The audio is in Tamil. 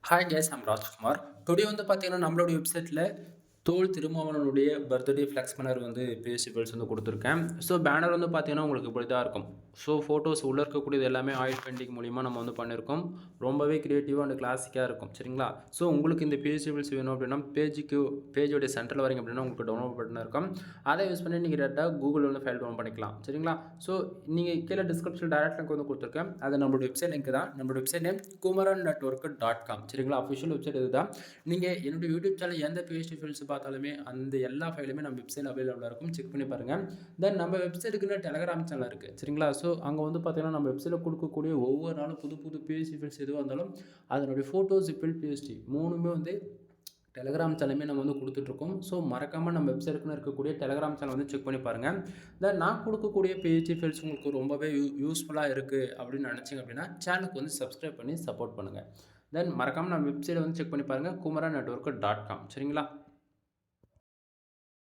Hi guys I'm Rajkumar. Today வந்து பார்த்தீங்கன்னா, நம்மளுடைய வெப்சைட்ல தோல் திருமாவளவனுடைய பர்த்டே ஃப்ளெக்ஸ் பேனர் வந்து பிஎஸ்சி வந்து குடுத்துருக்கேன். ஸோ பேனர் வந்து பார்த்தீங்கன்னா, உங்களுக்கு இப்படி தான் இருக்கும். ஸோ ஃபோட்டோஸ் உள்ள இருக்கக்கூடியது எல்லாமே ஆயில் பெயிண்டிங் மூலியமா நம்ம வந்து பண்ணியிருக்கோம். ரொம்பவே கிரியேட்டிவா அண்ட் கிளாசிக்கா இருக்கும். சரிங்களா? ஸோ உங்களுக்கு இந்த பிஎஸ்சி வேணும் அப்படின்னா, பேஜோடைய சென்டர்ல வரீங்க அப்படின்னா, உங்களுக்கு டவுன்லோட் பட்டன் இருக்கும். அதை யூஸ் பண்ணி நீங்க டேரக்ட்டா கூகுள்ல வந்து ஃபைல் டவுன்லோட் பண்ணிக்கலாம். சரிங்களா? ஸோ நீங்க கீழ டிஸ்கிரிப்ஷன் டைரக்ட் லிங்க் வந்து குடுத்துருக்கேன். அது நம்மளுடைய வெப்சைட் லிங்க் தான். நம்மளுடைய வெப்சைட் நேம் kumaran.network.com. சரிங்களா? அஃபிஷியல் வெப்சைட் இதுதான். நீங்க என்னுடைய யூடியூப் சேனல் எந்த பிஹெச்டி ஃபைல்ஸ் பார்த்தாலுமே அந்த எல்லா ஃபைலுமே நம்ம வெப்சைட்ல அவைலபிளா இருக்கும். செக் பண்ணி பாருங்க. தென் நம்ம வெப்சைட்டுக்குன்னு டெலகிராம் சேனல் இருக்கு. சரிங்களா? ஸோ அங்க வந்து பார்த்தீங்கன்னா, நம்ம வெப்சைட்ல குடுக்கக்கூடிய ஒவ்வொரு நாளும் புது புது பிஹெச்டி ஃபைல்ஸ் எதுவா இருந்தாலும் அதனுடைய ஃபோட்டோஸ், ஜிப்பில், பிஎஸ்டி 3மே வந்து டெலகிராம் சேனலுமே நம்ம வந்து குடுத்துட்ருக்கோம். ஸோ மறக்காம நம்ம வெப்சைட்டுக்குன்னு இருக்கக்கூடிய டெலகிராம் சேனல் வந்து செக் பண்ணி பாருங்க. தென் நான் குடுக்கக்கூடிய பிஹெச்டி ஃபைல்ஸ் உங்களுக்கு ரொம்பவே யூஸ்ஃபுல்லா இருக்கு அப்படின்னு நினைச்சீங்க அப்படின்னா, சேனலுக்கு வந்து சப்ஸ்கிரைப் பண்ணி சப்போர்ட் பண்ணுங்க. தென் மறக்காம நம்ம வெப்சைட்ட வந்து செக் பண்ணி பாருங்க. kumaran.network.com. சரிங்களா?